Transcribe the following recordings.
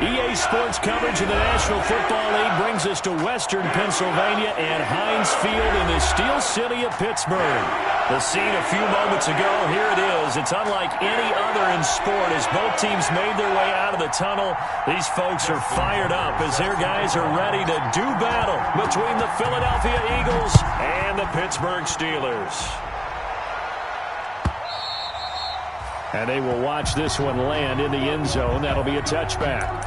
EA Sports coverage of the National Football League brings us to Western Pennsylvania and Heinz Field in the Steel City of Pittsburgh. The scene a few moments ago, here it is. It's unlike any other in sport as both teams made their way out of the tunnel. These folks are fired up as their guys are ready to do battle between the Philadelphia Eagles and the Pittsburgh Steelers. And they will watch this one land in the end zone. That'll be a touchback.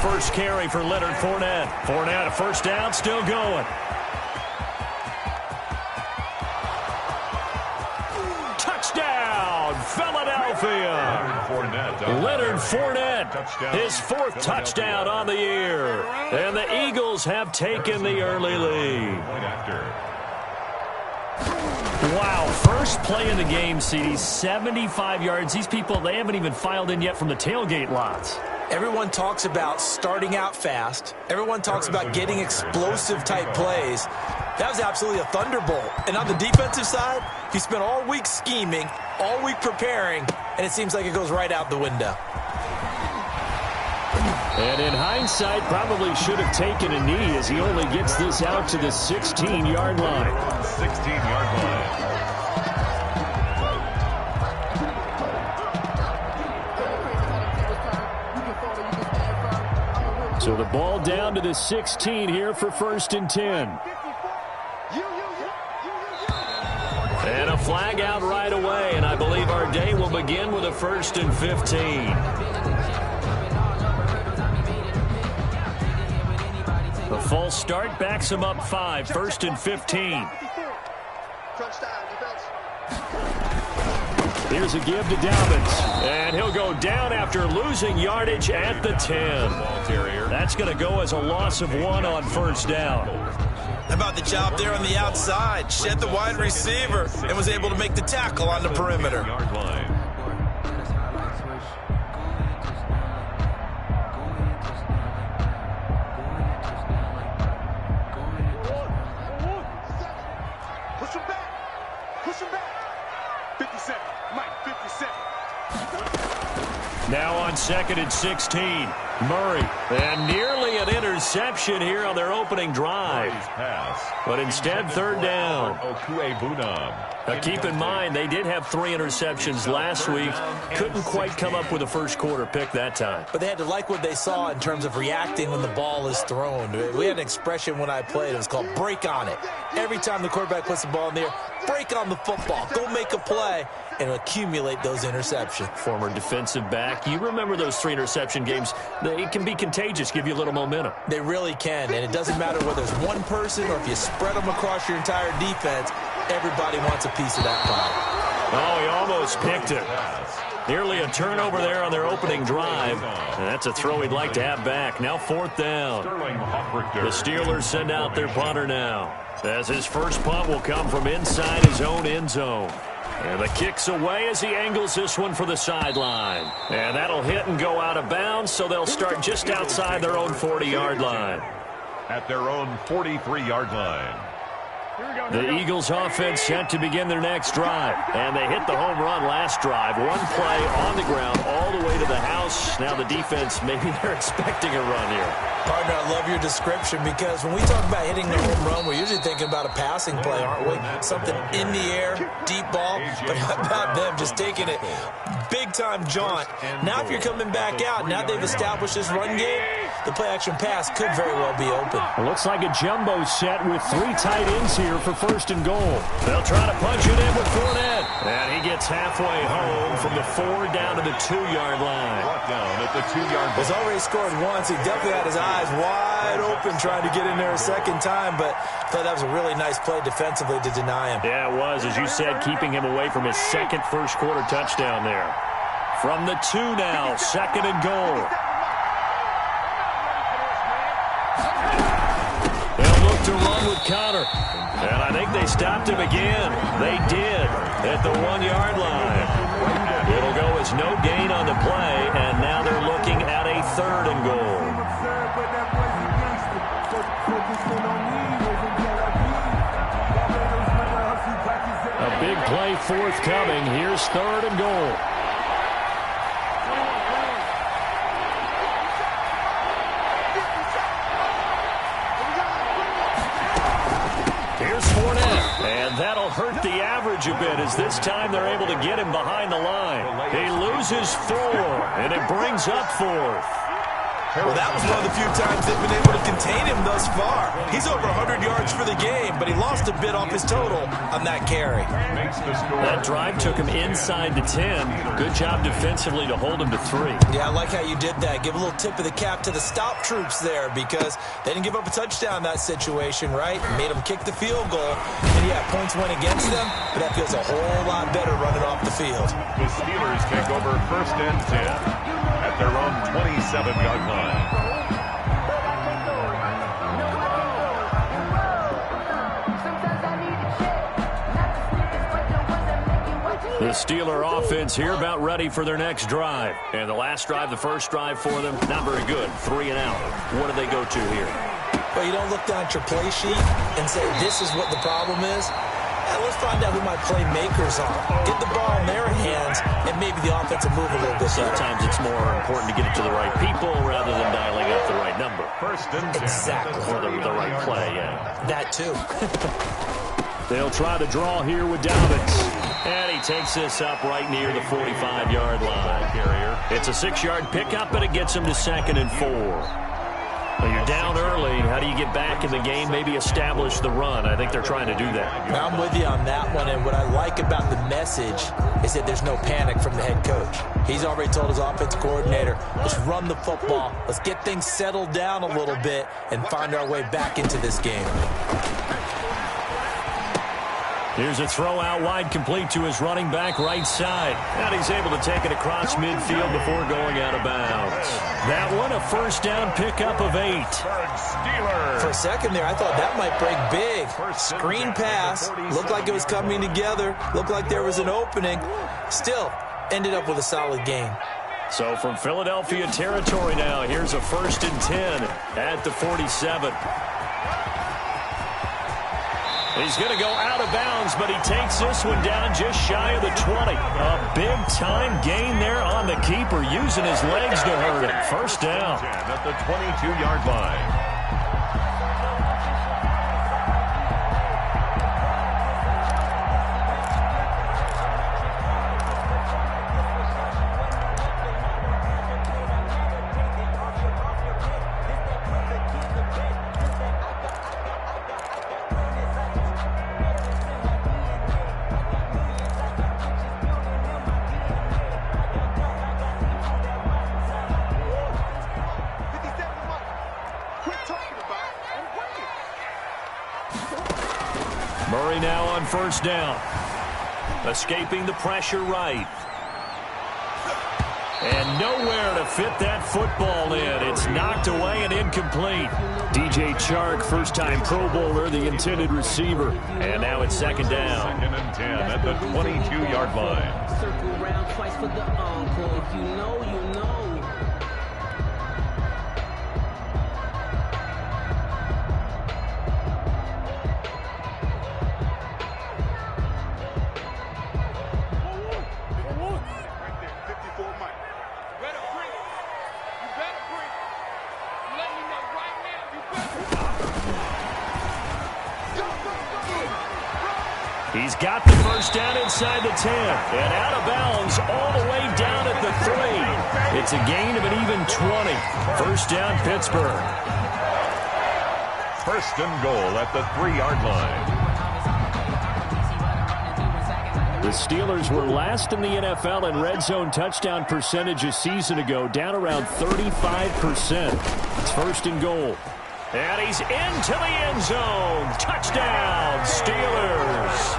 First carry for Leonard Fournette. Fournette, a first down, still going. Touchdown, Philadelphia. Leonard Fournette, his fourth touchdown on the year. And the Eagles have taken the early lead. Wow, first play in the game, CD, 75 yards. These people, they haven't even filed in yet from the tailgate lots. Everyone talks about starting out fast. Everyone talks about getting explosive-type plays. That was absolutely a thunderbolt. And on the defensive side, he spent all week scheming, all week preparing, and it seems like it goes right out the window. And in hindsight, probably should have taken a knee as he only gets this out to the 16-yard line. 16-yard line. So the ball down to the 16 here for 1st and 10. And a flag out right away, and I believe our day will begin with a 1st and 15. The false start backs him up 5, 1st and 15. Here's a give to Dobbins, and he'll go down after losing yardage at the 10. That's going to go as a loss of 1 on 1st down. How about the job there on the outside? Shed the wide receiver and was able to make the tackle on the perimeter. Push him back. Push him back. 57. Mike, 57. Now on 2nd and 16. Murray. And nearly an interception here on their opening drive. But instead, third down. Now keep in mind, they did have 3 interceptions last week. Couldn't quite come up with a first quarter pick that time. But they had to like what they saw in terms of reacting when the ball is thrown. We had an expression when I played. It was called break on it. Every time the quarterback puts the ball in the air, break on the football. Go make a play and accumulate those interceptions. Former defensive back. You remember those 3 interception games. It can be contagious, give you a little momentum. They really can, and it doesn't matter whether it's one person or if you spread them across your entire defense. Everybody wants a piece of that pie. Oh, he almost picked it. Nearly a turnover there on their opening drive. And that's a throw he'd like to have back. Now 4th down. The Steelers send out their punter now, as his first punt will come from inside his own end zone. And the kick's away as he angles this one for the sideline. And that'll hit and go out of bounds, so they'll start just outside their own 40-yard line. At their own 43-yard line. The Eagles offense set to begin their next drive. And they hit the home run last drive. One play on the ground all the way to the house. Now the defense, maybe they're expecting a run here. Partner, I love your description, because when we talk about hitting the home run, we're usually thinking about a passing play, aren't we? Something in the air, deep ball. But how about them just taking it big-time jaunt? Now if you're coming back out, now they've established this run game, the play-action pass could very well be open. It looks like a jumbo set with 3 tight ends here for 1st and goal. They'll try to punch it in with Fournette. And he gets halfway home from the 4 down to the 2-yard line. Down at the 2-yard line. He's already scored once. He definitely had his eyes wide open trying to get in there a second time, but I thought that was a really nice play defensively to deny him. Yeah, it was, as you said, keeping him away from his second first-quarter touchdown there. From the 2 now, 2nd and goal. They'll look to run with Connor. And I think they stopped him again. They did at the 1-yard line. It'll go as no gain on the play, and now they're looking at a 3rd and goal. A big play forthcoming. Here's 3rd and goal. Here's Fournette, and that'll hurt the average a bit, as this time they're able to get him behind the line. He loses 4, and it brings up 4th. Well, that was one of the few times they've been able to contain him thus far. He's over 100 yards for the game, but he lost a bit off his total on that carry. That drive took him inside the 10. Good job defensively to hold him to 3. Yeah, I like how you did that. Give a little tip of the cap to the stop troops there, because they didn't give up a touchdown in that situation, right? Made them kick the field goal. And yeah, points went against them, but that feels a whole lot better running off the field. The Steelers take over 1st and 10 at their own 27-yard line. The Steeler offense here about ready for their next drive. And the last drive, the first drive for them, not very good. 3 and out. What do they go to here? Well, you don't look down at your play sheet and say, this is what the problem is. Let's find out who my playmakers are. Get the ball in their hands, and maybe the offense will move a little bit. Sometimes it's more important to get it to the right people rather than dialing up the right number. 1st and 10. Exactly. Or the right play, yeah. That too. They'll try to draw here with Dobbins. And he takes this up right near the 45-yard line. It's a 6-yard pickup, and it gets him to 2nd and 4. Well, you're down early. How do you get back in the game, maybe establish the run? I think they're trying to do that. Now, I'm with you on that one, and what I like about the message is that there's no panic from the head coach. He's already told his offensive coordinator, let's run the football, let's get things settled down a little bit and find our way back into this game. Here's a throw out wide, complete to his running back right side. And he's able to take it across midfield before going out of bounds. That one, a 1st down pickup of 8. For a second there, I thought that might break big. Screen pass. Looked like it was coming together. Looked like there was an opening. Still, ended up with a solid game. So from Philadelphia territory now, here's a 1st and 10 at the 47. He's going to go out of bounds, but he takes this one down just shy of the 20. A big-time gain there on the keeper, using his legs to hurt him. First down. At the 22-yard line. Murray now on first down. Escaping the pressure right. And nowhere to fit that football in. It's knocked away and incomplete. DJ Chark, first-time Pro Bowler, the intended receiver. And now it's second down. 2nd and 10 at the 22-yard line. Circle around twice for the encore. If you know, you know. He's got the first down inside the 10. And out of bounds all the way down at the 3. It's a gain of an even 20. First down, Pittsburgh. First and goal at the 3-yard line. The Steelers were last in the NFL in red zone touchdown percentage a season ago, down around 35%. It's first and goal. And he's into the end zone. Touchdown, Steelers.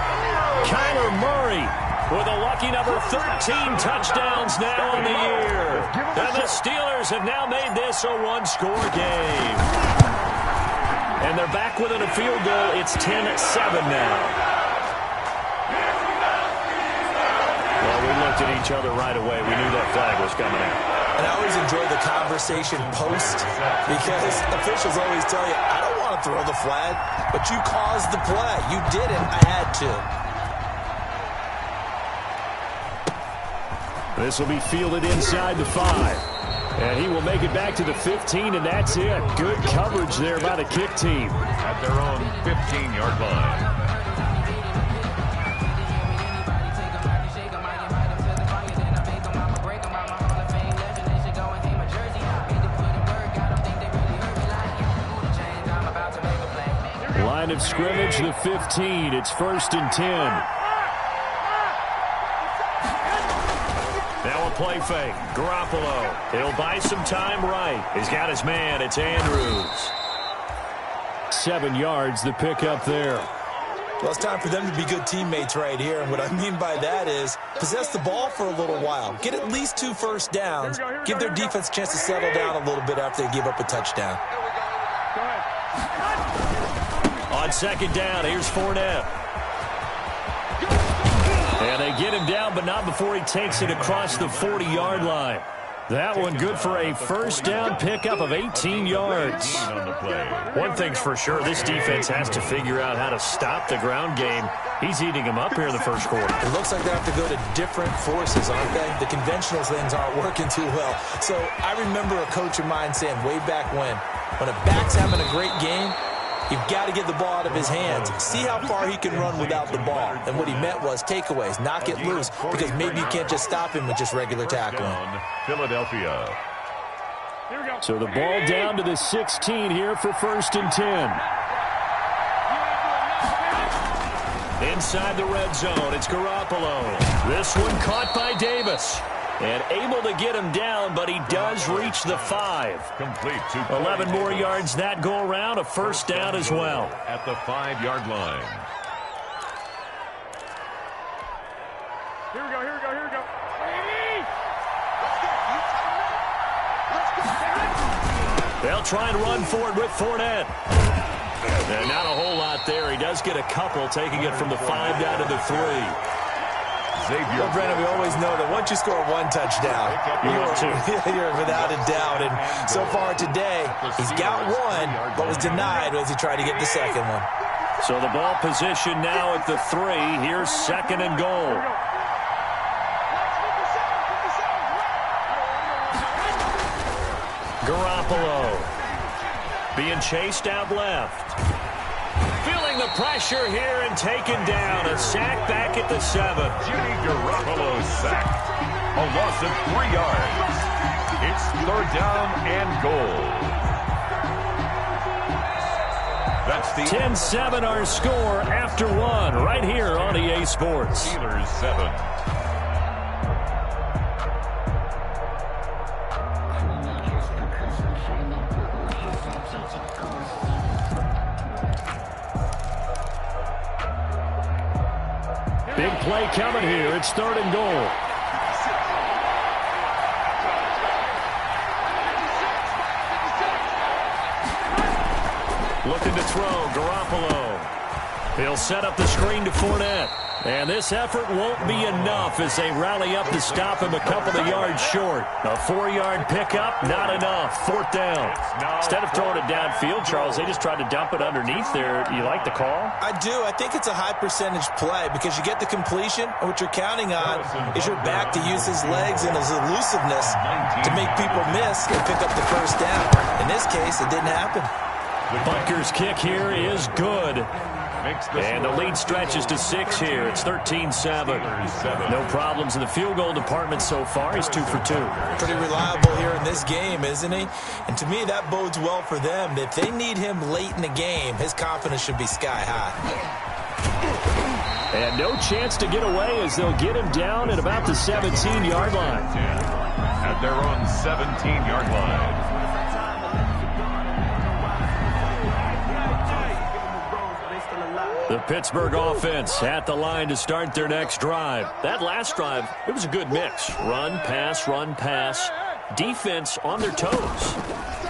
Kyler Murray with a lucky number 13 touchdowns now in the year. And the Steelers have now made this a one-score game. And they're back within a field goal. It's 10-7 now. Well, we looked at each other right away. We knew that flag was coming out. And I always enjoy the conversation post because officials always tell you, I don't want to throw the flag, but you caused the play. You didn't. I had to. This will be fielded inside the 5. And he will make it back to the 15, and that's it. Good coverage there by the kick team. At their own 15-yard line. Line of scrimmage, the 15. It's first and 10. Now a play fake. Garoppolo. He'll buy some time right. He's got his man. It's Andrews. 7 yards, the pickup there. Well, it's time for them to be good teammates right here. And what I mean by that is possess the ball for a little while. Get at least 2 first downs. Give their defense a chance to settle down a little bit after they give up a touchdown. On second down, here's Fournette. And they get him down, but not before he takes it across the 40-yard line. That one good for a first down pickup of 18 yards. One thing's for sure, this defense has to figure out how to stop the ground game. He's eating them up here in the first quarter. It looks like they have to go to different forces, aren't they? The conventional things aren't working too well. So I remember a coach of mine saying way back when a back's having a great game, you've got to get the ball out of his hands. See how far he can run without the ball. And what he meant was takeaways, knock it loose, because maybe you can't just stop him with just regular tackling. Philadelphia. So the ball down to the 16 here for first and 10. Inside the red zone, it's Garoppolo. This one caught by Davis. And able to get him down, but he does reach the 5. Complete to 11 more yards that go around, a first down as well. At the 5-yard line. Here we go. They'll try and run for it with Fournette. And not a whole lot there. He does get a couple, taking it from the 5 down to the 3. Well, Brennan, we always know that once you score 1 touchdown, you're without a doubt. And so far today, he's got 1, but was denied as he tried to get the second one. So the ball position now at the 3. Here's 2nd and goal. Garoppolo being chased out left. Feeling the pressure here and taken down. A sack back at the 7. Jimmy Garoppolo sacked. A loss of 3 yards. It's 3rd down and goal. That's the 10-7 our score after 1 right here on EA Sports. Steelers 7. Big play coming here. It's 3rd and goal. Looking to throw, Garoppolo. He'll set up the screen to Fournette. And this effort won't be enough as they rally up to stop him a couple of yards short. A 4-yard pickup, not enough. 4th down. Instead of throwing it downfield, Charles, they just tried to dump it underneath there. You like the call? I do. I think it's a high percentage play because you get the completion, and what you're counting on is your back to use his legs and his elusiveness to make people miss and pick up the 1st down. In this case, it didn't happen. Bunker's kick here is good. And the lead stretches to 6 here. It's 13-7. No problems in the field goal department so far. He's 2 for 2. Pretty reliable here in this game, isn't he? And to me, that bodes well for them. If they need him late in the game, his confidence should be sky high. And no chance to get away as they'll get him down at about the 17-yard line. At their own 17-yard line. The Pittsburgh offense at the line to start their next drive. That last drive, it was a good mix. Run, pass, defense on their toes.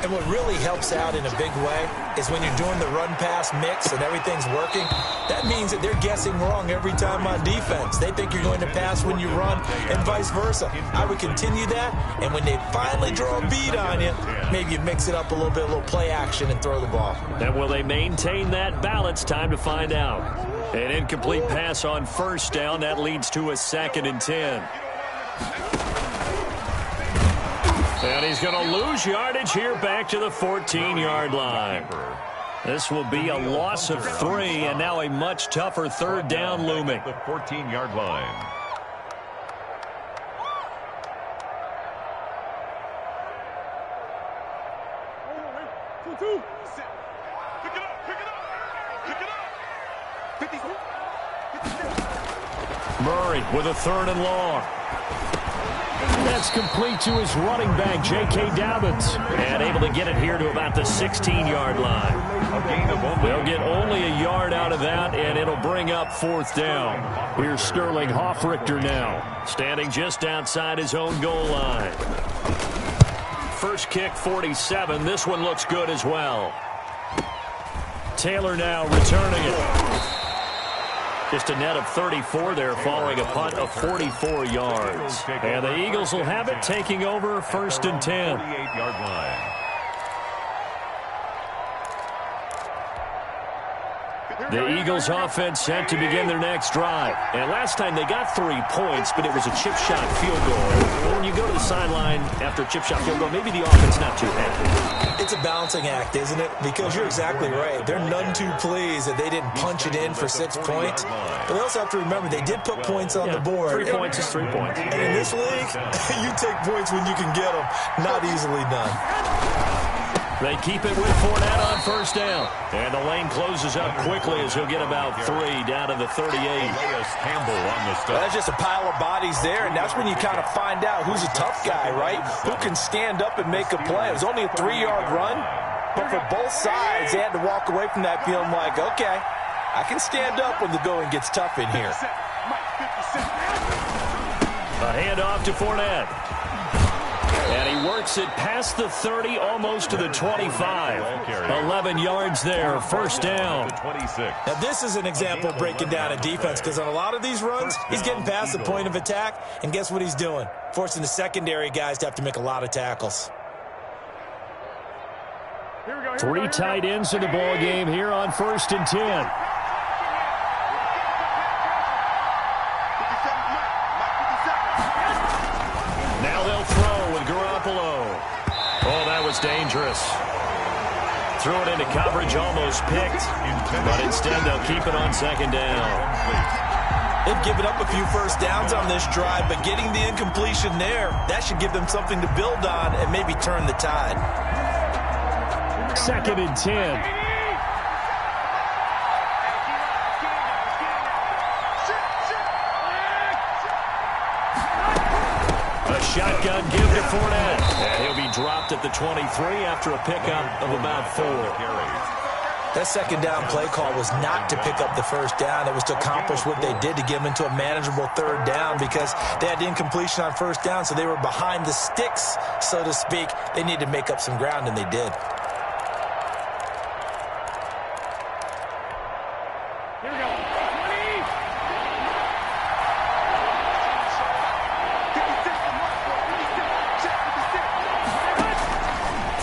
And what really helps out in a big way is when you're doing the run-pass mix and everything's working, that means that they're guessing wrong every time on defense. They think you're going to pass when you run and vice versa. I would continue that, and when they finally draw a beat on you, maybe you mix it up a little bit, a little play action, and throw the ball. And will they maintain that balance? Time to find out. An incomplete pass on 1st down. That leads to a 2nd and 10. And he's going to lose yardage here back to the 14-yard line. This will be a loss of 3, and now a much tougher 3rd down looming. The 14-yard line. Murray with a 3rd and long. That's complete to his running back, J.K. Dobbins. And able to get it here to about the 16-yard line. They'll get only a yard out of that, and it'll bring up 4th down. Here's Sterling Hoffrichter now, standing just outside his own goal line. First kick, 47. This one looks good as well. Taylor now returning it. Just a net of 34 there following a punt of 44 yards. And the Eagles will have it, taking over 1st and 10. 48-yard line. The Eagles offense set to begin their next drive. And last time they got 3 points, but it was a chip shot field goal. When you go to the sideline after a chip shot field goal, maybe the offense not too happy. It's a balancing act, isn't it? Because you're exactly right. They're none too pleased that they didn't punch it in for 6 points. But they also have to remember they did put points on the board. 3 points is 3 points. And in this league, you take points when you can get them. Not easily done. They keep it with Fournette on 1st down. And the lane closes up quickly as he'll get about 3 down to the 38. Campbell on the stop. That's just a pile of bodies there, and that's when you kind of find out who's a tough guy, right? Who can stand up and make a play. It was only a 3-yard run, but for both sides, they had to walk away from that feeling like, okay, I can stand up when the going gets tough in here. A handoff to Fournette. And he works it past the 30, almost to the 25. 11 yards there, 1st down. Now, this is an example of breaking down a defense, because on a lot of these runs, he's getting past the point of attack, and guess what he's doing? Forcing the secondary guys to have to make a lot of tackles. 3 tight ends in the ball game here on 1st and 10. Now they'll throw with Garoppolo. Oh, that was dangerous. Threw it into coverage, almost picked, but instead they'll keep it on second down. They've given up a few first downs on this drive, but getting the incompletion there, that should give them something to build on and maybe turn the tide. 2nd and 10. Shotgun give to Fournette. And he'll be dropped at the 23 after a pickup of about 4. That second down play call was not to pick up the first down. It was to accomplish what they did to get them into a manageable third down because they had incompletion on first down, so they were behind the sticks, so to speak. They needed to make up some ground, and they did. Here we go. 20.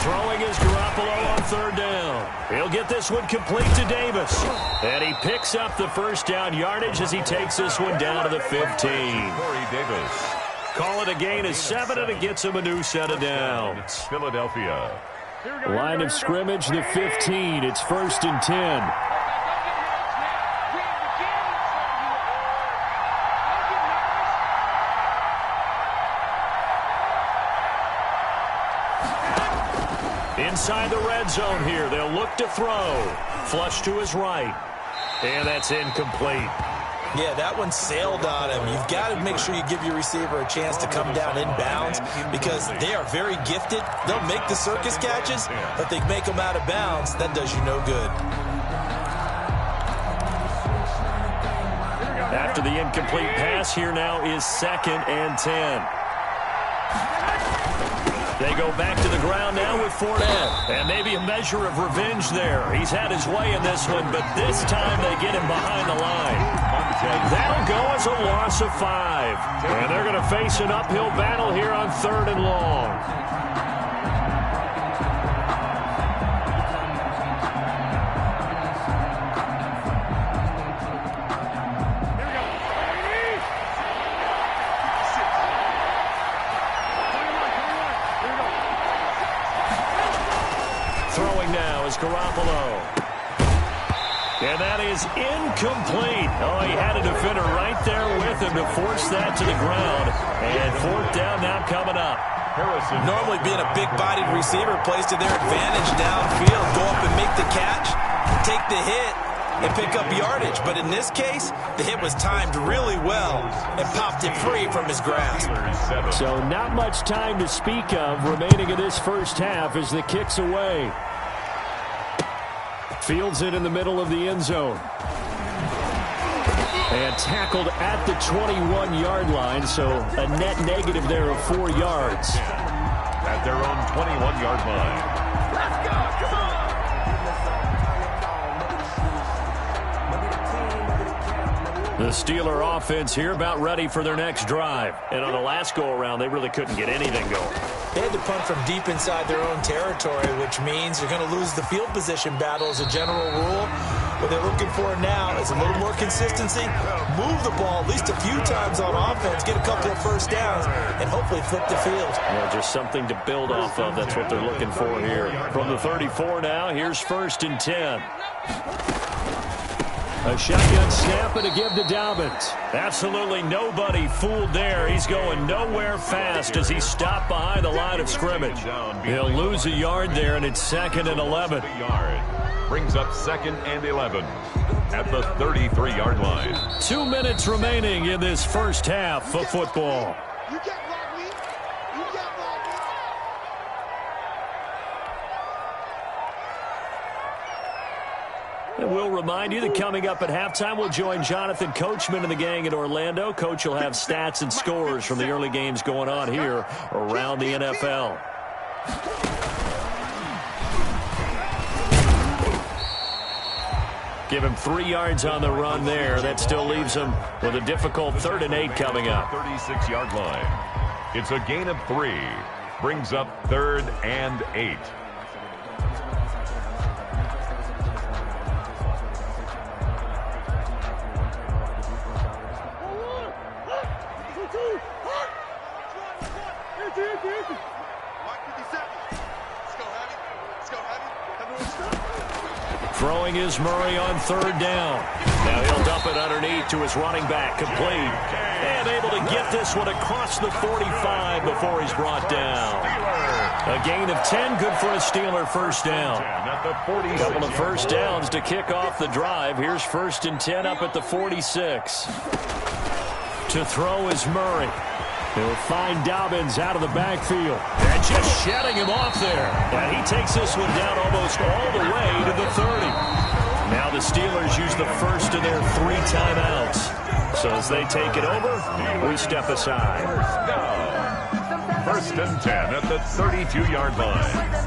Throwing is Garoppolo on third down. He'll get this one complete to Davis. And he picks up the first down yardage as he takes this one down to the 15. Call it a gain of 7, and it gets him a new set of downs. Philadelphia. Line of scrimmage, the 15. It's 1st and 10. Inside the red zone here. They'll look to throw. Flush to his right. And that's incomplete. Yeah, that one sailed on him. You've got to make sure you give your receiver a chance to come down inbounds because they are very gifted. They'll make the circus catches, but they make them out of bounds. That does you no good. After the incomplete pass, here now is 2nd and 10. They go back to the ground now with Fournette. And maybe a measure of revenge there. He's had his way in this one, but this time they get him behind the line. That'll go as a loss of 5. And they're going to face an uphill battle here on 3rd and long. Garoppolo. And that is incomplete. Oh, he had a defender right there with him to force that to the ground. And 4th down now coming up. Normally being a big-bodied receiver plays to their advantage downfield. Go up and make the catch, take the hit, and pick up yardage. But in this case, the hit was timed really well and popped it free from his grasp. So not much time to speak of remaining in this first half as the kick's away. Fields it in the middle of the end zone. And tackled at the 21-yard line, so a net negative there of 4 yards. At their own 21-yard line. Let's go, come on! The Steeler offense here about ready for their next drive. And on the last go-around, they really couldn't get anything going. They had to punt from deep inside their own territory, which means you're going to lose the field position battle as a general rule. What they're looking for now is a little more consistency, move the ball at least a few times on offense, get a couple of first downs, and hopefully flip the field. Well, just something to build off of. That's what they're looking for here. From the 34 now, here's 1st and 10. A shotgun snap and a give to Dobbins. Absolutely nobody fooled there. He's going nowhere fast as he stopped behind the line of scrimmage. He'll lose a yard there, and it's 2nd and 11. Brings up 2nd and 11 at the 33-yard line. 2 minutes remaining in this first half of football. And we'll remind you that coming up at halftime, we'll join Jonathan Coachman and the gang in Orlando. Coach will have stats and scores from the early games going on here around the NFL. Give him 3 yards on the run there. That still leaves him with a difficult 3rd and 8 coming up. 36-yard line. It's a gain of 3. Brings up 3rd and 8. Throwing is Murray on third down. Now he'll dump it underneath to his running back, complete. And able to get this one across the 45 before he's brought down. A gain of 10, good for a Steeler first down. Couple of first downs to kick off the drive. Here's 1st and 10 up at the 46. To throw is Murray. He'll find Dobbins out of the backfield. And just shedding him off there. And he takes this one down almost all the way to the 30. Now the Steelers use the first of their 3 timeouts. So as they take it over, we step aside. 1st and 10 at the 32-yard line.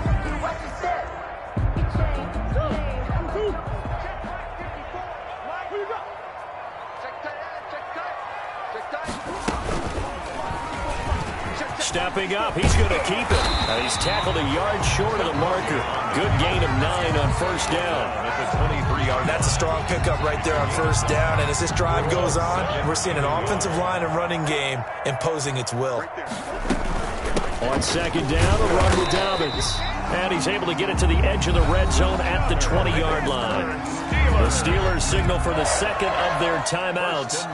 Stepping up, he's going to keep it. He's tackled a yard short of the marker. Good gain of 9 on first down. That's a strong pickup right there on first down. And as this drive goes on, we're seeing an offensive line and running game imposing its will. On second down, a run with Dobbins. And he's able to get it to the edge of the red zone at the 20-yard line. The Steelers signal for the second of their timeouts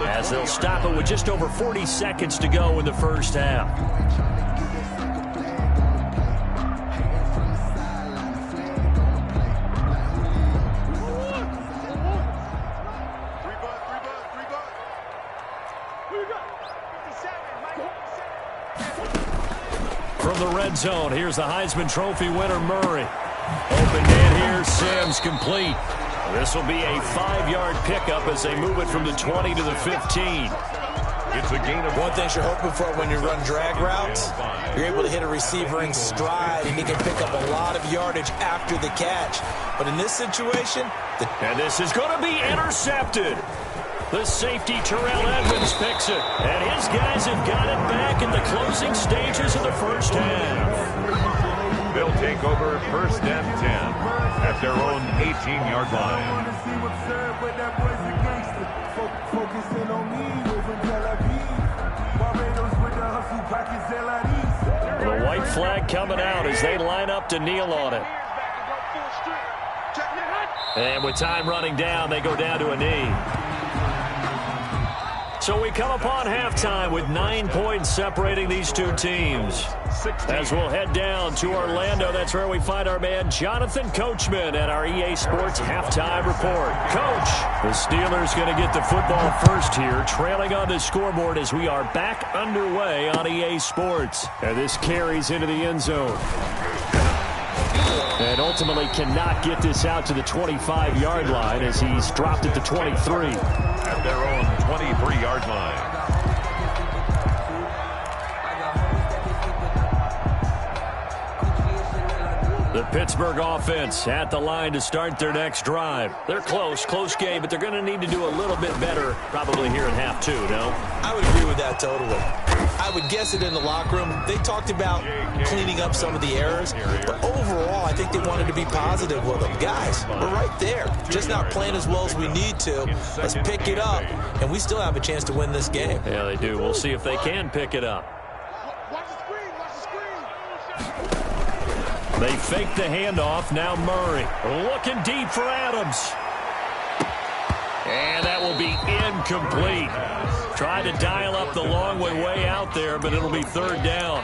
as they'll stop it with just over 40 seconds to go in the first half. From the red zone, here's the Heisman Trophy winner, Murray. Open man here, Sims complete. This will be a 5-yard pickup as they move it from the 20 to the 15. It's a gain of one thing you're hoping for when you run drag routes. You're able to hit a receiver in stride, and he can pick up a lot of yardage after the catch. But in this situation, and this is going to be intercepted. The safety, Terrell Edmonds, picks it. And his guys have got it back in the closing stages of the first half. They'll take over 1st and 10 at their own 18-yard line. The white flag coming out as they line up to kneel on it. And with time running down, they go down to a knee. So we come upon halftime with 9 points separating these two teams. As we'll head down to Orlando, that's where we find our man Jonathan Coachman at our EA Sports Halftime Report. Coach, the Steelers going to get the football first here, trailing on the scoreboard as we are back underway on EA Sports. And this carries into the end zone. And ultimately cannot get this out to the 25-yard line as he's dropped at the 23. At their own 23-yard line. The Pittsburgh offense at the line to start their next drive. They're close game, but they're going to need to do a little bit better probably here in half 2, no? I would agree with that totally. I would guess it in the locker room. They talked about cleaning up some of the errors, but overall, I think they wanted to be positive with them. Guys, we're right there. Just not playing as well as we need to. Let's pick it up, and we still have a chance to win this game. Yeah, they do. We'll see if they can pick it up. They fake the handoff. Now Murray looking deep for Adams. And that will be incomplete. Tried to dial up the long way out there, but it'll be 3rd down.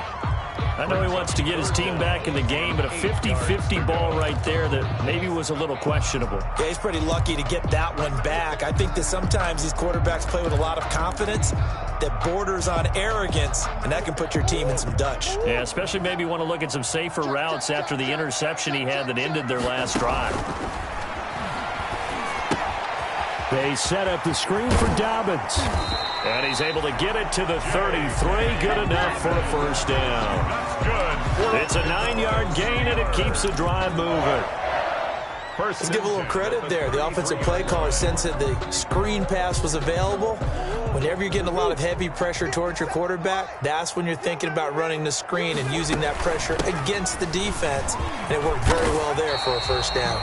I know he wants to get his team back in the game, but a 50-50 ball right there that maybe was a little questionable. Yeah, he's pretty lucky to get that one back. I think that sometimes these quarterbacks play with a lot of confidence that borders on arrogance, and that can put your team in some Dutch. Yeah, especially maybe want to look at some safer routes after the interception he had that ended their last drive. They set up the screen for Dobbins. And he's able to get it to the 33. Good enough for a first down. It's a 9-yard gain, and it keeps the drive moving. Let's give a little credit there. The offensive play caller sensed that the screen pass was available. Whenever you're getting a lot of heavy pressure towards your quarterback, that's when you're thinking about running the screen and using that pressure against the defense. And it worked very well there for a first down.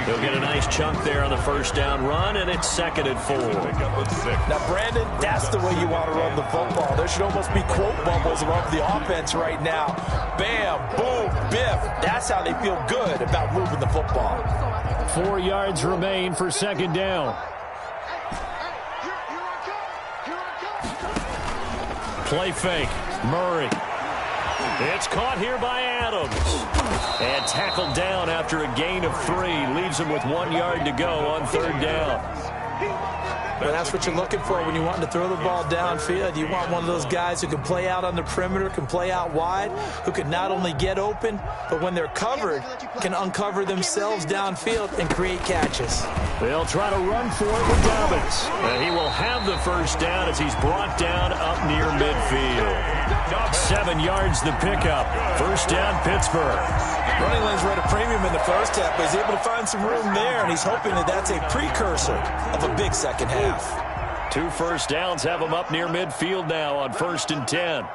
They'll get a nice chunk there on the first down run, and it's 2nd and 4. Now, Brandon, that's the way you want to run the football. There should almost be quote bubbles above the offense right now. Bam, boom, biff. That's how they feel good about moving the football. 4 yards remain for 2nd down. Play fake. Murray. It's caught here by Adams. And tackled down after a gain of 3. Leaves him with 1 yard to go on 3rd down. Well, that's what you're looking for when you want to throw the ball downfield. You want one of those guys who can play out on the perimeter, can play out wide, who can not only get open, but when they're covered, can uncover themselves downfield and create catches. They'll try to run for it with Dobbins. And he will have the first down as he's brought down up near midfield. 7 yards the pickup. First down, Pittsburgh. Running lanes were at a premium in the first half, but he's able to find some room there, and he's hoping that that's a precursor of a big second half. 2 first downs have him up near midfield now on 1st and 10.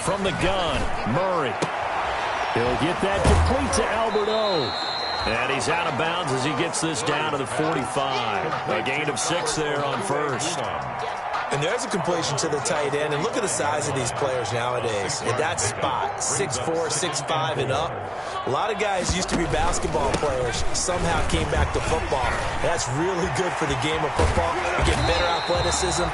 From the gun, Murray. He'll get that complete to Alberto. And he's out of bounds as he gets this down to the 45. A gain of 6 there on 1st. And there's a completion to the tight end. And look at the size of these players nowadays. At that spot, 6'4", 6'5", and up. A lot of guys used to be basketball players, somehow came back to football. That's really good for the game of football. You get better athleticism,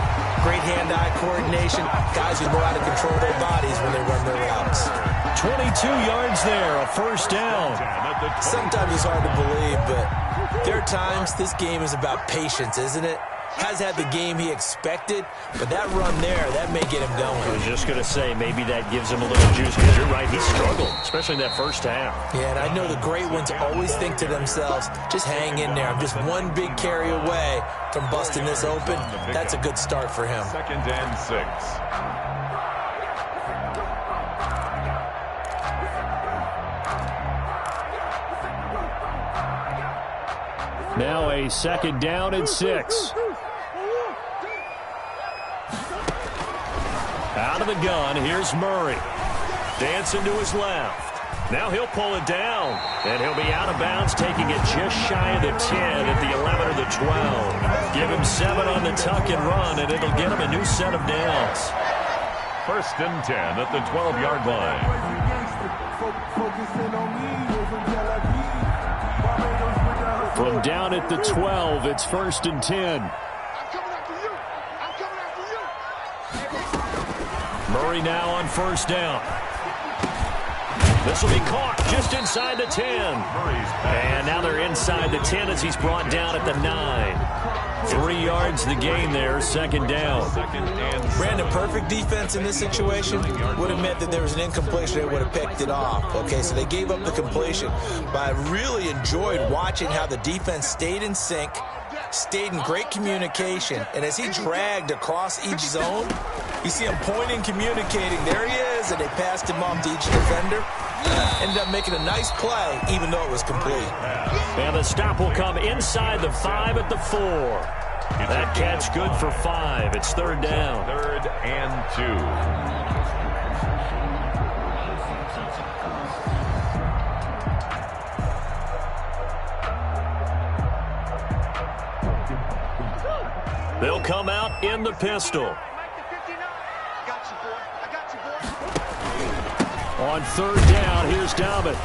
great hand-eye coordination, guys who know how to control their bodies when they run their routes. 22 yards there, a first down. Sometimes it's hard to believe, but there are times this game is about patience, isn't it? Has had the game he expected, but that run there, that may get him going. I was just going to say, maybe that gives him a little juice, because you're right, he struggled, especially in that first half. Yeah, and I know the great ones always think to themselves, just hang in there. I'm just one big carry away from busting this open. That's a good start for him. 2nd and 6. Now a 2nd down and 6. Out of the gun, here's Murray. Dancing to his left. Now he'll pull it down, and he'll be out of bounds, taking it just shy of the 10 at the 11 or the 12. Give him 7 on the tuck and run, and it'll get him a new set of downs. 1st and 10 at the 12-yard line. From down at the 12, it's 1st and 10. Murray now on 1st down. This will be caught just inside the 10. And now they're inside the 10 as he's brought down at the 9. 3 yards the gain there, 2nd down. Brandon, perfect defense in this situation would have meant that there was an incompletion. They would have picked it off. Okay, so they gave up the completion. But I really enjoyed watching how the defense stayed in sync, stayed in great communication. And as he dragged across each zone, you see him pointing, communicating. There he is, and they passed him off to each defender. Ended up making a nice play, even though it was complete. And the stop will come inside the 5 at the 4. That catch good for 5. It's 3rd down. 3rd and 2. They'll come out in the pistol. On 3rd down, here's Dobbins.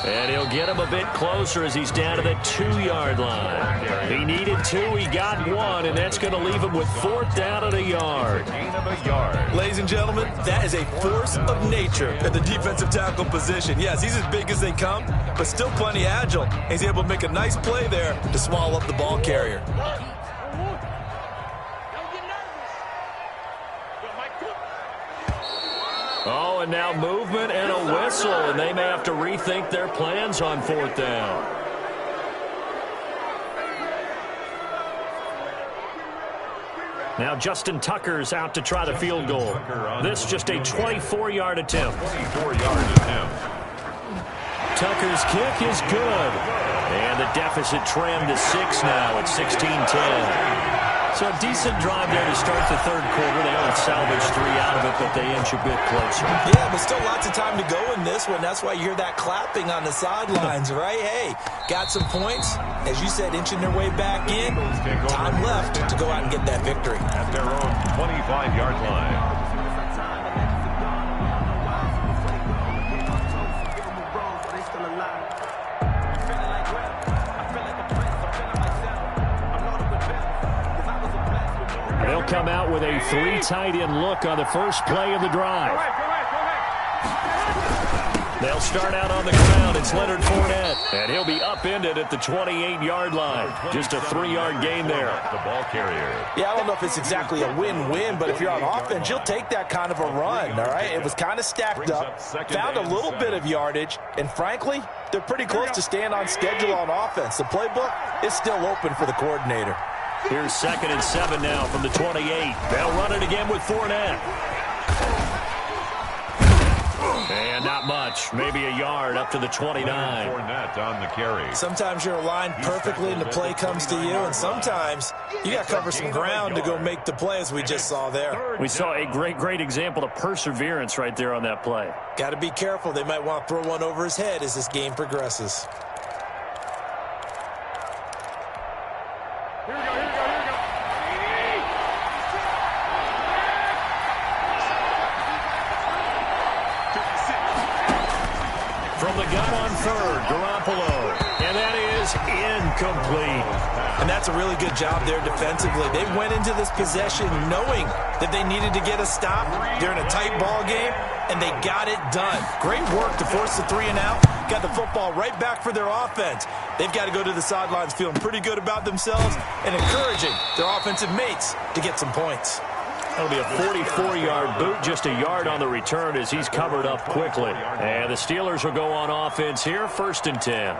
And he'll get him a bit closer as he's down to the 2-yard line. He needed 2, he got 1, and that's going to leave him with 4th down at a yard. Gain of a yard. Ladies and gentlemen, that is a force of nature at the defensive tackle position. Yes, he's as big as they come, but still plenty agile. He's able to make a nice play there to swallow up the ball carrier. Oh, and now movement and a whistle, and they may have to rethink their plans on 4th down. Now Justin Tucker's out to try the field goal. This just a 24-yard attempt. 24-yard attempt. Tucker's kick is good. And the deficit trimmed to 6 now at 16-10. So a decent drive there to start the third quarter. They only salvaged 3 out of it, but they inch a bit closer. Yeah, but still lots of time to go in this one. That's why you hear that clapping on the sidelines, right? Hey, got some points. As you said, inching their way back in. Time left to go out and get that victory. At their own 25-yard line. They'll come out with a 3 tight end look on the first play of the drive. They'll start out on the ground. It's Leonard Fournette, and he'll be upended at the 28-yard line. Just a 3-yard gain there. The ball carrier. Yeah, I don't know if it's exactly a win-win, but if you're on offense, you'll take that kind of a run, all right? It was kind of stacked up, found a little bit of yardage, and frankly, they're pretty close to staying on schedule on offense. The playbook is still open for the coordinator. Here's 2nd and 7 now from the 28. They'll run it again with Fournette. And not much. Maybe a yard up to the 29. Fournette on the carry. Sometimes you're aligned perfectly and the play comes to you, and sometimes you got to cover some ground to go make the play, as we just saw there. We saw a great example of perseverance right there on that play. Got to be careful. They might want to throw one over his head as this game progresses. From the gun on 3rd, Garoppolo. And that is incomplete. And that's a really good job there defensively. They went into this possession knowing that they needed to get a stop. They're in a tight ball game, and they got it done. Great work to force the 3 and out. Got the football right back for their offense. They've got to go to the sidelines feeling pretty good about themselves and encouraging their offensive mates to get some points. That'll be a 44-yard boot, just a yard on the return as he's covered up quickly. And the Steelers will go on offense here, 1st and 10.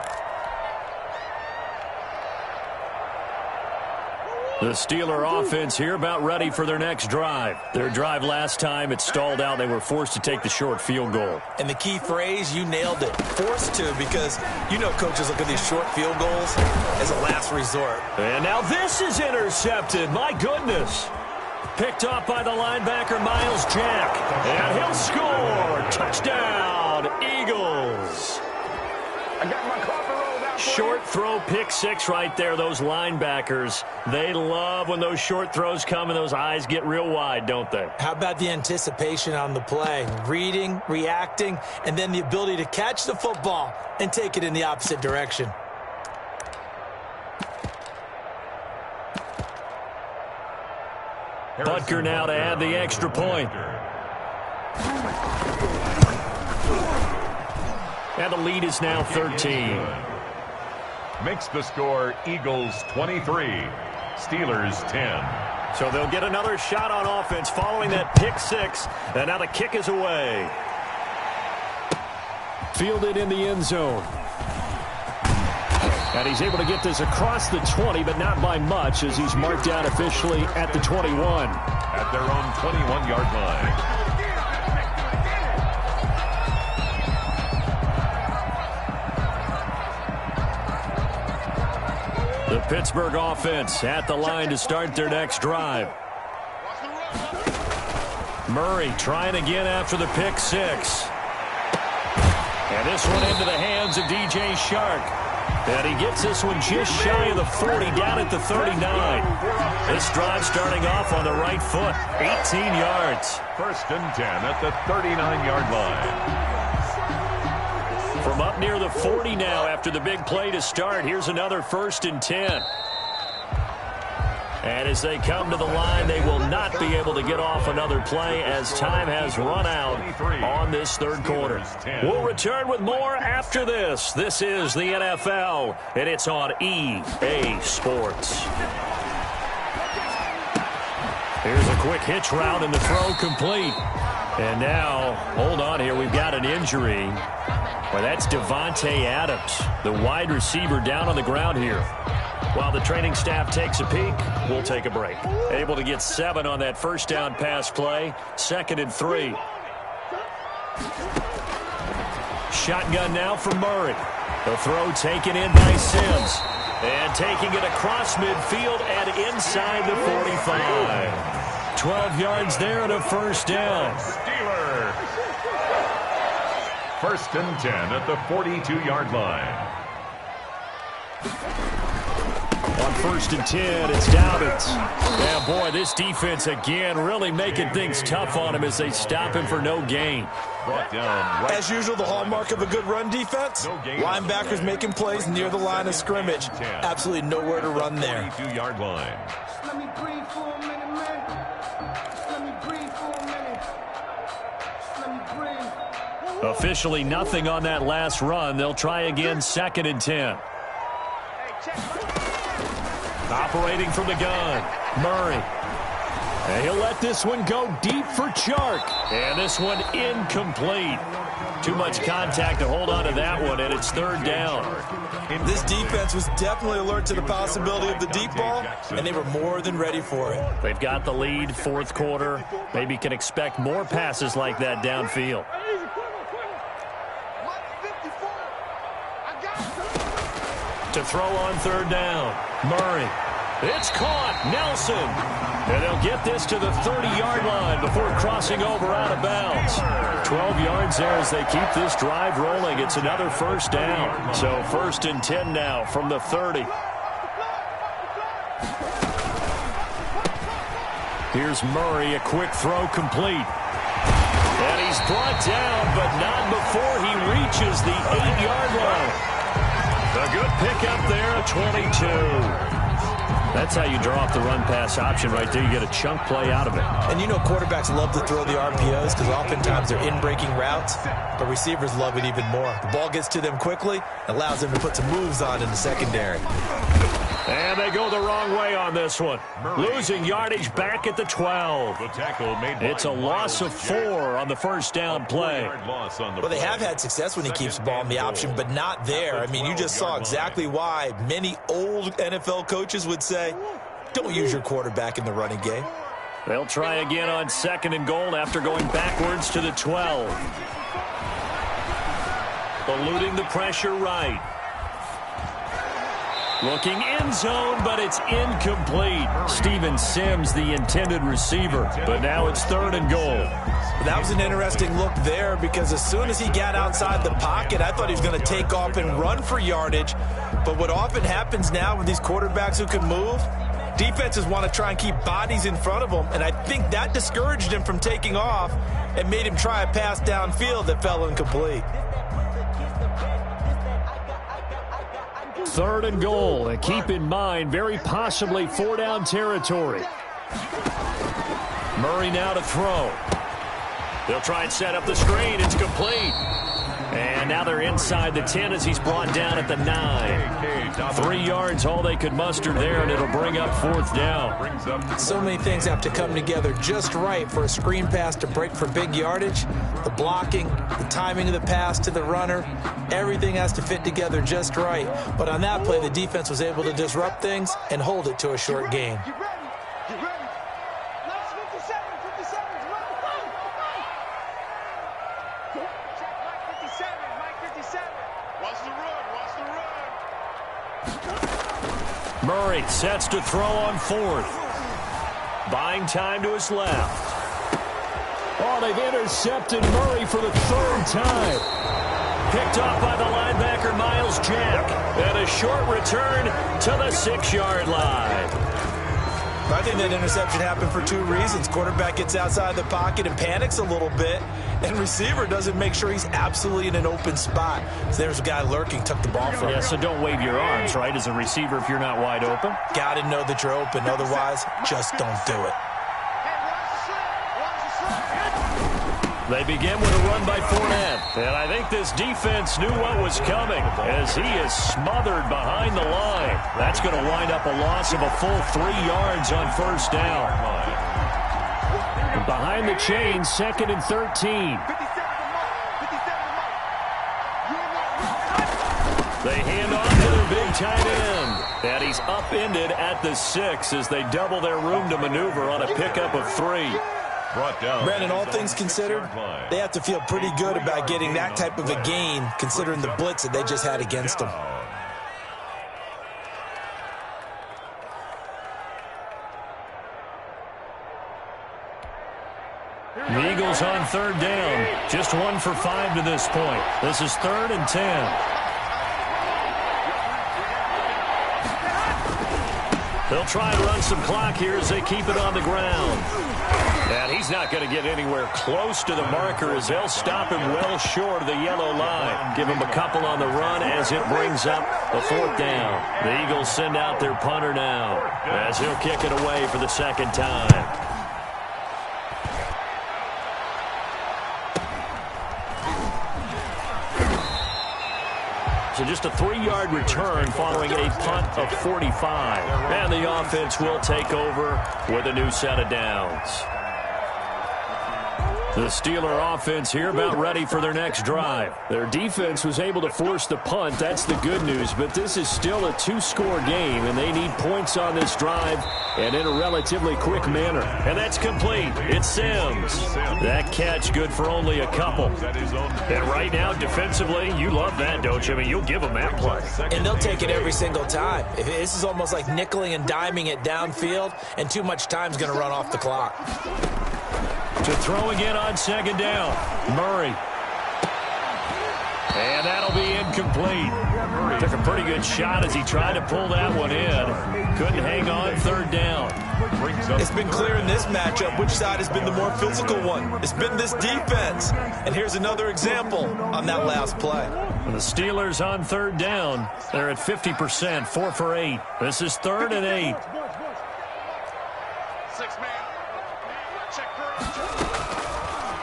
The Steeler offense here about ready for their next drive. Their drive last time, it stalled out. They were forced to take the short field goal. And the key phrase, you nailed it. Forced to, because you know coaches look at these short field goals as a last resort. And now this is intercepted. My goodness. Picked off by the linebacker, Miles Jack. And he'll score. Touchdown, Eagles. I got my coffee rolled out. Short throw, pick 6 right there. Those linebackers, they love when those short throws come and those eyes get real wide, don't they? How about the anticipation on the play? Reading, reacting, and then the ability to catch the football and take it in the opposite direction. Butker now to add the extra point. And the lead is now 13. Makes the score Eagles 23, Steelers 10. So they'll get another shot on offense following that pick 6. And now the kick is away. Fielded in the end zone. And he's able to get this across the 20, but not by much, as he's marked down officially at the 21. At their own 21-yard line. The Pittsburgh offense at the line to start their next drive. Murray trying again after the pick 6. And this one into the hands of DJ Shark. And he gets this one just shy of the 40, down at the 39. This drive starting off on the right foot, 18 yards. 1st and 10 at the 39-yard line. From up near the 40 now after the big play to start, here's another 1st and 10. And as they come to the line, they will not be able to get off another play as time has run out on this third quarter. We'll return with more after this. This is the NFL, and it's on EA Sports. Here's a quick hitch route, and the throw complete. And now, hold on here, we've got an injury. Well, that's Devontae Adams, the wide receiver, down on the ground here. While the training staff takes a peek, we'll take a break. Able to get 7 on that first down pass play. 2nd and 3. Shotgun now for Murray. The throw taken in by Sims. And taking it across midfield and inside the 45. 12 yards there and a first down. Steelers. First and 10 at the 42-yard line. On first and 10, it's Dobbins. Yeah, boy, this defense again really making things tough on him as they stop him for no gain. Brought down right. As usual, the hallmark of a good run defense, linebackers making plays near the line of scrimmage. Absolutely nowhere to run there. 42-yard line. Let me breathe for a minute, man. Let me breathe for a minute. Let me breathe. Officially nothing on that last run. They'll try again, second and 10. Operating from the gun, Murray. And he'll let this one go deep for Chark. And this one incomplete. Too much contact to hold on to that one, and it's third down. This defense was definitely alert to the possibility of the deep ball, and they were more than ready for it. They've got the lead, fourth quarter. Maybe can expect more passes like that downfield. To throw on third down, Murray. It's caught, Nelson. And they'll get this to the 30-yard line before crossing over out of bounds. 12 yards there as they keep this drive rolling. It's another first down. So first and 10 now from the 30. Here's Murray, a quick throw complete. And he's brought down, but not before he reaches the 8-yard line. A good pickup there, a 22. That's how you draw off the run-pass option right there. You get a chunk play out of it. And you know quarterbacks love to throw the RPOs because oftentimes they're in-breaking routes, but receivers love it even more. The ball gets to them quickly, allows them to put some moves on in the secondary. And they go the wrong way on this one. Losing yardage back at the 12. The tackle made by It's a loss of 4 on the first down play. Well, they have had success when he keeps the ball in the option, but not there. I mean, you just saw exactly why many old NFL coaches would say, don't use your quarterback in the running game. They'll try again on second and goal after going backwards to the 12. Eluding the pressure right. Looking end zone, but it's incomplete. Steven Sims, the intended receiver. But now it's third and goal. That was an interesting look there because as soon as he got outside the pocket, I thought he was going to take off and run for yardage. But what often happens now with these quarterbacks who can move, defenses want to try and keep bodies in front of them. And I think that discouraged him from taking off and made him try a pass downfield that fell incomplete. Third and goal, and keep in mind, very possibly 4-down territory. Murray now to throw. They'll try and set up the screen. It's complete. And now they're inside the 10 as he's brought down at the 9. 3 yards, all they could muster there, and it'll bring up fourth down. So many things have to come together just right for a screen pass to break for big yardage. The blocking, the timing of the pass to the runner, everything has to fit together just right. But on that play, the defense was able to disrupt things and hold it to a short gain. Murray sets to throw on fourth. Buying time to his left. Oh, they've intercepted Murray for the third time. Picked off by the linebacker, Miles Jack. And a short return to the 6-yard line. I think that interception happened for 2 reasons. Quarterback gets outside the pocket and panics a little bit, and receiver doesn't make sure he's absolutely in an open spot. So there's a guy lurking, took the ball from him. Yeah, so don't wave your arms, right, as a receiver if you're not wide open. Got to know that you're open. Otherwise, just don't do it. They begin with a run by Fournette. And I think this defense knew what was coming as he is smothered behind the line. That's going to wind up a loss of a full 3 yards on first down. And behind the chain, second and 13. They hand off to their big tight end. And he's upended at the 6 as they double their room to maneuver on a pickup of 3. Brought down. Brandon, all things considered, they have to feel pretty good about getting that type of a gain, considering the blitz that they just had against them. The Eagles on third down. Just 1 for 5 to this point. This is 3rd and 10. They'll try and run some clock here as they keep it on the ground. And he's not going to get anywhere close to the marker as they'll stop him well short of the yellow line. Give him a couple on the run as it brings up the 4th down. The Eagles send out their punter now as he'll kick it away for the 2nd time. So just a 3-yard return following a punt of 45. And the offense will take over with a new set of downs. The Steeler offense here about ready for their next drive. Their defense was able to force the punt. That's the good news. But this is still a 2-score game, and they need points on this drive and in a relatively quick manner. And that's complete. It's Sims. That catch good for only a couple. And right now, defensively, you love that, don't you? I mean, you'll give them that play. And they'll take it every single time. This is almost like nickeling and diming it downfield, and too much time's going to run off the clock. To throw again on 2nd down. Murray. And that'll be incomplete. Took a pretty good shot as he tried to pull that one in. Couldn't hang on 3rd down. It's been clear in this matchup which side has been the more physical one. It's been this defense. And here's another example on that last play. The Steelers on 3rd down. They're at 50%, 4 for 8. This is 3rd and 8.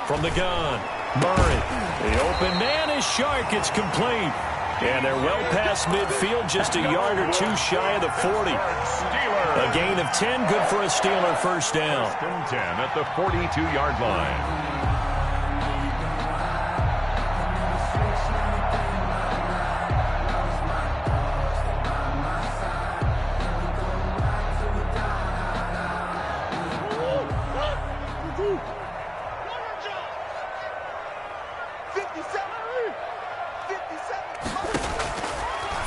From the gun, Murray. The open man is Shark. It's complete. And they're well past midfield, just a yard or 2 shy of the 40. A gain of 10, good for a Steeler 1st down. 10 at the 42-yard line.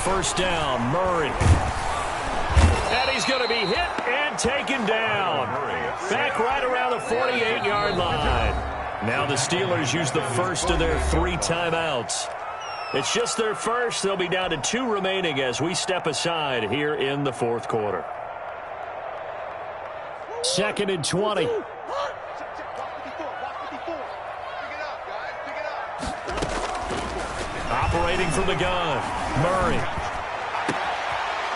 First down, Murray. And he's going to be hit and taken down. Back right around the 48-yard line. Now the Steelers use the first of their 3 timeouts. It's just their first. They'll be down to 2 remaining as we step aside here in the 4th quarter. 2nd and 20. Operating from the gun, Murray.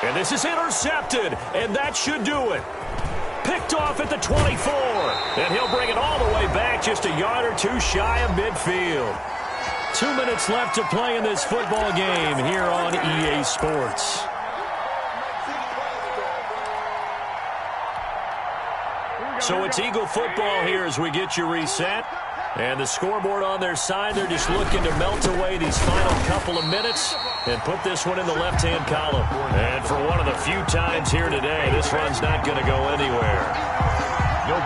And this is intercepted, and that should do it. Picked off at the 24, and he'll bring it all the way back just a yard or 2 shy of midfield. 2 minutes left to play in this football game here on EA Sports. So it's Eagle football here as we get you reset. And the scoreboard on their side, they're just looking to melt away these final couple of minutes and put this one in the left-hand column. And for one of the few times here today, this run's not going to go anywhere.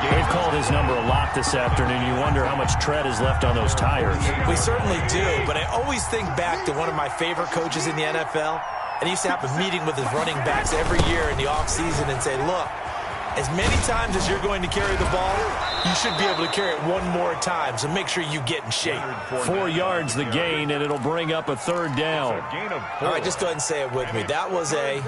They've called his number a lot this afternoon. You wonder how much tread is left on those tires. We certainly do, but I always think back to one of my favorite coaches in the NFL, and he used to have a meeting with his running backs every year in the offseason and say, look, as many times as you're going to carry the ball, you should be able to carry it 1 more time, so make sure you get in shape. 4 yards the gain, and it'll bring up a 3rd down. All right, just go ahead and say it with me. That was a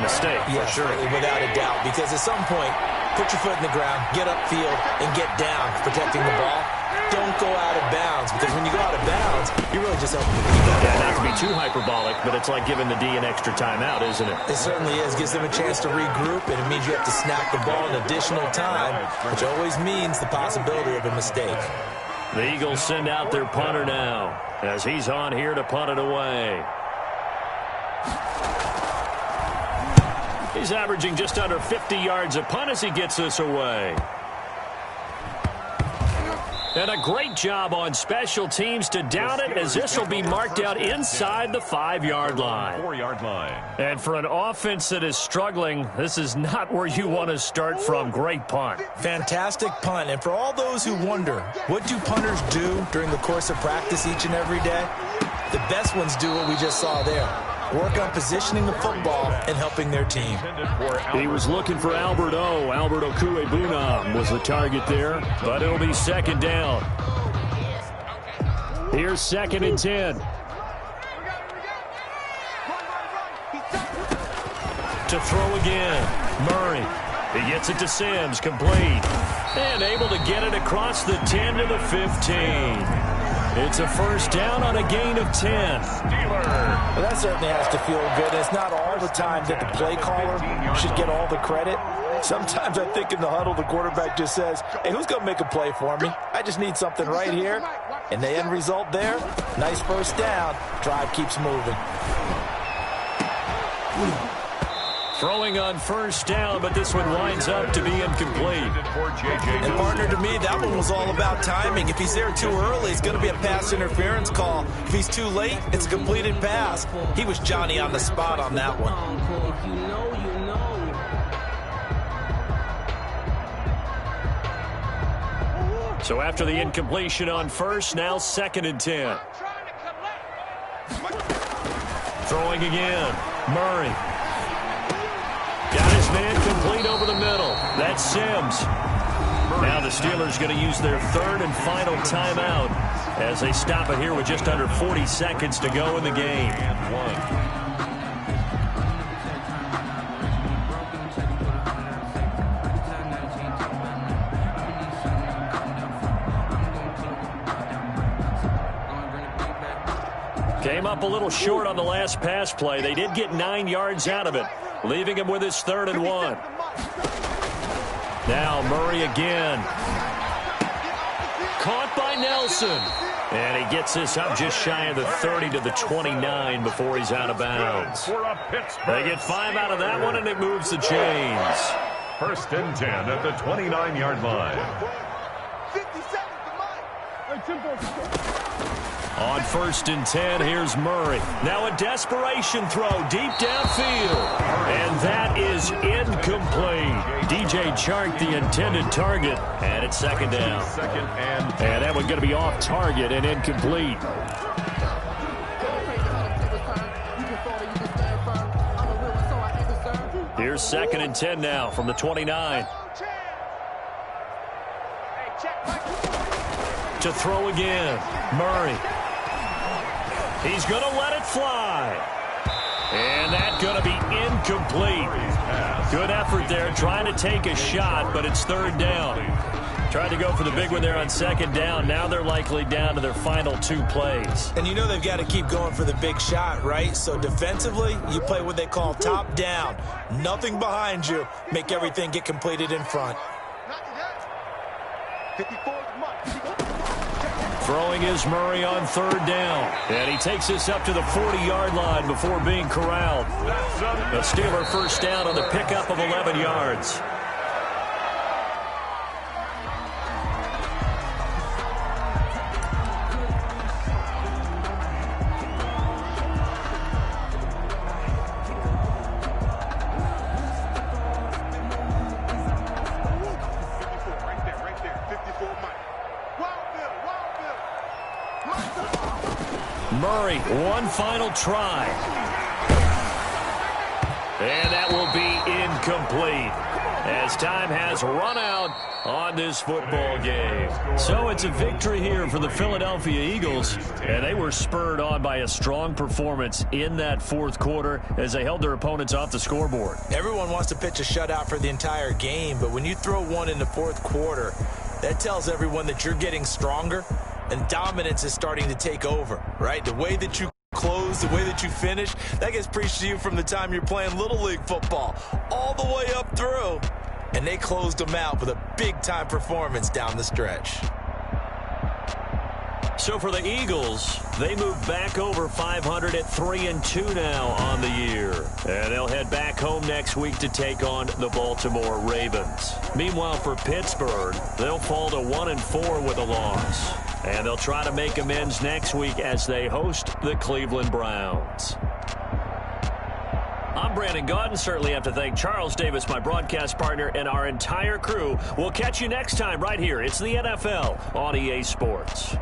mistake, yes, for sure. Without a doubt, because at some point, put your foot in the ground, get upfield, and get down, protecting the ball. Don't go out of bounds, because when you go out of bounds, you're really just helping the defense. Yeah, not to be too hyperbolic, but it's like giving the D an extra timeout, isn't it? It certainly is. Gives them a chance to regroup, and it means you have to snap the ball in additional time, which always means the possibility of a mistake. The Eagles send out their punter now, as he's on here to punt it away. He's averaging just under 50 yards a punt as he gets this away. And a great job on special teams to down it, as this will be marked out inside the 5-yard line. 4-yard line. And for an offense that is struggling, this is not where you want to start from. Great punt. Fantastic punt. And for all those who wonder, what do punters do during the course of practice each and every day? The best ones do what we just saw there. Work on positioning the football and helping their team. He was looking for Albert O. Albert Okuebunam was the target there, but it'll be second down. Here's 2nd and 10. To throw again. Murray. He gets it to Sims, complete. And able to get it across the 10 to the 15. It's a first down on a gain of 10. Well, that certainly has to feel good. It's not all the time that the play caller should get all the credit. Sometimes I think in the huddle, the quarterback just says, hey, who's going to make a play for me? I just need something right here. And the end result there, nice first down. Drive keeps moving. Throwing on first down, but this one winds up to be incomplete. And partner, to me, that one was all about timing. If he's there too early, it's going to be a pass interference call. If he's too late, it's a completed pass. He was Johnny on the spot on that one. You know. So after the incompletion on first, now 2nd and 10. Throwing again. Murray. Got his man complete over the middle. That's Sims. Now the Steelers going to use their 3rd and final timeout as they stop it here with just under 40 seconds to go in the game. And 1. Came up a little short on the last pass play. They did get 9 yards out of it, leaving him with his 3rd and 1. Now Murray again. Caught by Nelson. And he gets this up just shy of the 30 to the 29 before he's out of bounds. They get 5 out of that one, and it moves the chains. 1st and 10 at the 29-yard line. On 1st and 10, here's Murray. Now a desperation throw deep downfield. And that is incomplete. DJ Chark, the intended target, and it's 2nd down. And that one's going to be off target and incomplete. Here's 2nd and 10 now from the 29. To throw again. Murray. He's going to let it fly. And that's going to be incomplete. Good effort there trying to take a shot, but it's 3rd down. Tried to go for the big one there on 2nd down. Now they're likely down to their final 2 plays. And you know they've got to keep going for the big shot, right? So defensively, you play what they call top down. Nothing behind you. Make everything get completed in front. Throwing is Murray on 3rd down. And he takes this up to the 40-yard line before being corralled. A Steeler first down on the pickup of 11 yards. Murray, one final try. And that will be incomplete as time has run out on this football game. So it's a victory here for the Philadelphia Eagles, and they were spurred on by a strong performance in that 4th quarter as they held their opponents off the scoreboard. Everyone wants to pitch a shutout for the entire game, but when you throw one in the 4th quarter, that tells everyone that you're getting stronger and dominance is starting to take over, right? The way that you close, the way that you finish, that gets preached to you from the time you're playing Little League football all the way up through. And they closed them out with a big-time performance down the stretch. So for the Eagles, they move back over 500 at 3-2 now on the year. And they'll head back home next week to take on the Baltimore Ravens. Meanwhile, for Pittsburgh, they'll fall to 1-4 with a loss. And they'll try to make amends next week as they host the Cleveland Browns. I'm Brandon Gaudin. Certainly have to thank Charles Davis, my broadcast partner, and our entire crew. We'll catch you next time right here. It's the NFL on EA Sports.